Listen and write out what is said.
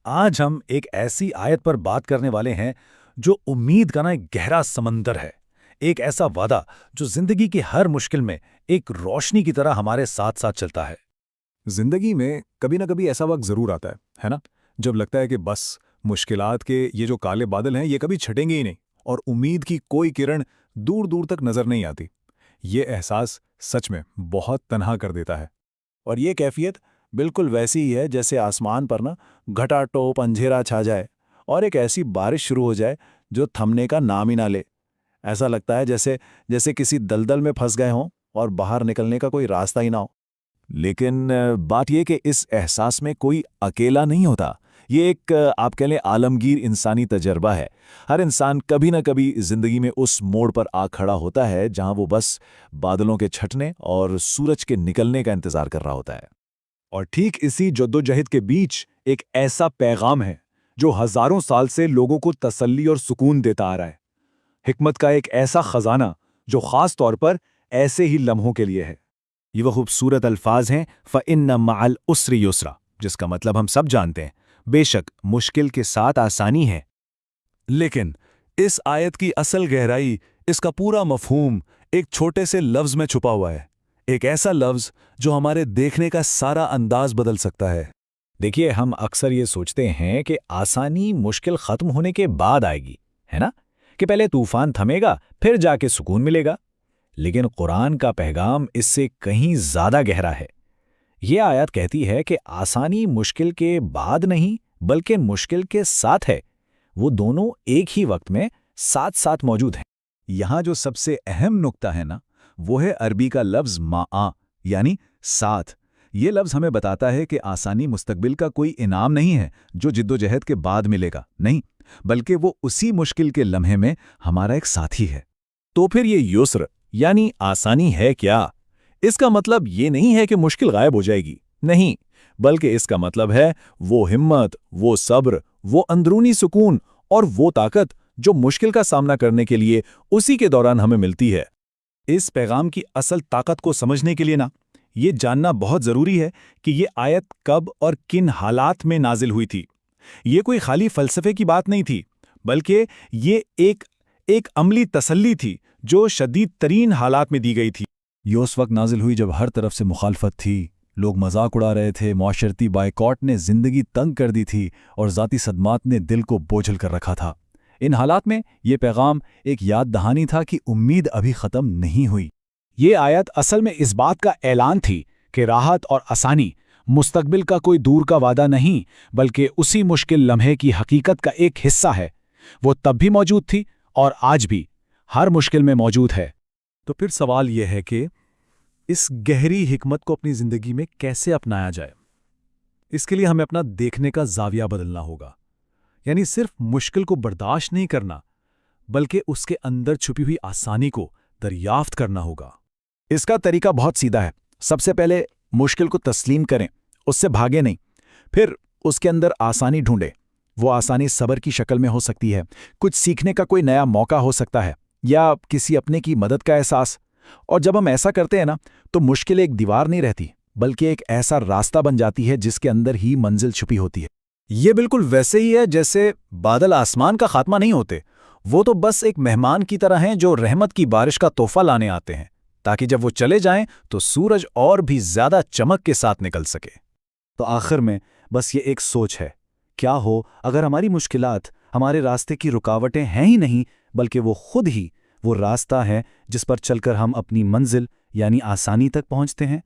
آج ہم ایک ایسی آیت پر بات کرنے والے ہیں جو امید کا ایک گہرا سمندر ہے، ایک ایسا وعدہ جو زندگی کی ہر مشکل میں ایک روشنی کی طرح ہمارے ساتھ ساتھ چلتا ہے۔ زندگی میں کبھی نہ کبھی ایسا وقت ضرور آتا ہے نا؟ جب لگتا ہے کہ بس مشکلات کے یہ جو کالے بادل ہیں یہ کبھی چھٹیں گے ہی نہیں، اور امید کی کوئی کرن دور دور تک نظر نہیں آتی۔ یہ احساس سچ میں بہت تنہا کر دیتا ہے۔ اور یہ کیفیت بالکل ویسی ہی ہے جیسے آسمان پر گھٹا ٹوپ اندھیرا چھا جائے اور ایک ایسی بارش شروع ہو جائے جو تھمنے کا نام ہی نہ لے۔ ایسا لگتا ہے جیسے کسی دلدل میں پھنس گئے ہوں اور باہر نکلنے کا کوئی راستہ ہی نہ ہو۔ لیکن بات یہ کہ اس احساس میں کوئی اکیلا نہیں ہوتا۔ یہ ایک آپ کہہ لیں عالمگیر انسانی تجربہ ہے۔ ہر انسان کبھی نہ کبھی زندگی میں اس موڑ پر آ کھڑا ہوتا ہے جہاں وہ بس بادلوں کے چھٹنے اور سورج کے نکلنے کا انتظار کر رہا ہوتا ہے۔ اور ٹھیک اسی جدوجہد کے بیچ ایک ایسا پیغام ہے جو ہزاروں سال سے لوگوں کو تسلی اور سکون دیتا آ رہا ہے، حکمت کا ایک ایسا خزانہ جو خاص طور پر ایسے ہی لمحوں کے لیے ہے۔ یہ وہ خوبصورت الفاظ ہیں فَإِنَّ مَعَ الْعُسْرِ يُسْرًا، جس کا مطلب ہم سب جانتے ہیں، بے شک مشکل کے ساتھ آسانی ہے۔ لیکن اس آیت کی اصل گہرائی، اس کا پورا مفہوم ایک چھوٹے سے لفظ میں چھپا ہوا ہے، ایک ایسا لفظ جو ہمارے دیکھنے کا سارا انداز بدل سکتا ہے۔ دیکھیے، ہم اکثر یہ سوچتے ہیں کہ آسانی مشکل ختم ہونے کے بعد آئے گی، ہے نا؟ کہ پہلے طوفان تھمے گا پھر جا کے سکون ملے گا۔ لیکن قرآن کا پیغام اس سے کہیں زیادہ گہرا ہے۔ یہ آیت کہتی ہے کہ آسانی مشکل کے بعد نہیں بلکہ مشکل کے ساتھ ہے، وہ دونوں ایک ہی وقت میں ساتھ ساتھ موجود ہیں۔ یہاں جو سب سے اہم نقطہ ہے نا، وہ ہے عربی کا لفظ مع، یعنی ساتھ۔ یہ لفظ ہمیں بتاتا ہے کہ آسانی مستقبل کا کوئی انعام نہیں ہے جو جدوجہد کے بعد ملے گا، نہیں، بلکہ وہ اسی مشکل کے لمحے میں ہمارا ایک ساتھی ہے۔ تو پھر یہ یسر یعنی آسانی ہے کیا؟ اس کا مطلب یہ نہیں ہے کہ مشکل غائب ہو جائے گی، نہیں، بلکہ اس کا مطلب ہے وہ ہمت، وہ صبر، وہ اندرونی سکون اور وہ طاقت جو مشکل کا سامنا کرنے کے لیے اسی کے دوران ہمیں ملتی ہے۔ اس پیغام کی اصل طاقت کو سمجھنے کے لیے یہ جاننا بہت ضروری ہے کہ یہ آیت کب اور کن حالات میں نازل ہوئی تھی۔ یہ کوئی خالی فلسفے کی بات نہیں تھی، بلکہ یہ ایک عملی تسلی تھی جو شدید ترین حالات میں دی گئی تھی۔ یہ اس وقت نازل ہوئی جب ہر طرف سے مخالفت تھی، لوگ مذاق اڑا رہے تھے، معاشرتی بائیکاٹ نے زندگی تنگ کر دی تھی اور ذاتی صدمات نے دل کو بوجھل کر رکھا تھا۔ ان حالات میں یہ پیغام ایک یاد دہانی تھا کہ امید ابھی ختم نہیں ہوئی۔ یہ آیت اصل میں اس بات کا اعلان تھی کہ راحت اور آسانی مستقبل کا کوئی دور کا وعدہ نہیں بلکہ اسی مشکل لمحے کی حقیقت کا ایک حصہ ہے۔ وہ تب بھی موجود تھی اور آج بھی ہر مشکل میں موجود ہے۔ تو پھر سوال یہ ہے کہ اس گہری حکمت کو اپنی زندگی میں کیسے اپنایا جائے؟ اس کے لیے ہمیں اپنا دیکھنے کا زاویہ بدلنا ہوگا، یعنی صرف مشکل کو برداشت نہیں کرنا بلکہ اس کے اندر چھپی ہوئی آسانی کو دریافت کرنا ہوگا۔ اس کا طریقہ بہت سیدھا ہے۔ سب سے پہلے مشکل کو تسلیم کریں، اس سے بھاگے نہیں۔ پھر اس کے اندر آسانی ڈھونڈیں۔ وہ آسانی صبر کی شکل میں ہو سکتی ہے، کچھ سیکھنے کا کوئی نیا موقع ہو سکتا ہے، یا کسی اپنے کی مدد کا احساس۔ اور جب ہم ایسا کرتے ہیں تو مشکل ایک دیوار نہیں رہتی بلکہ ایک ایسا راستہ بن جاتی ہے جس کے اندر ہی منزل چھپی ہوتی ہے۔ یہ بالکل ویسے ہی ہے جیسے بادل آسمان کا خاتمہ نہیں ہوتے، وہ تو بس ایک مہمان کی طرح ہیں جو رحمت کی بارش کا تحفہ لانے آتے ہیں تاکہ جب وہ چلے جائیں تو سورج اور بھی زیادہ چمک کے ساتھ نکل سکے۔ تو آخر میں بس یہ ایک سوچ ہے، کیا ہو اگر ہماری مشکلات ہمارے راستے کی رکاوٹیں ہیں ہی نہیں بلکہ وہ خود ہی وہ راستہ ہے جس پر چل کر ہم اپنی منزل یعنی آسانی تک پہنچتے ہیں۔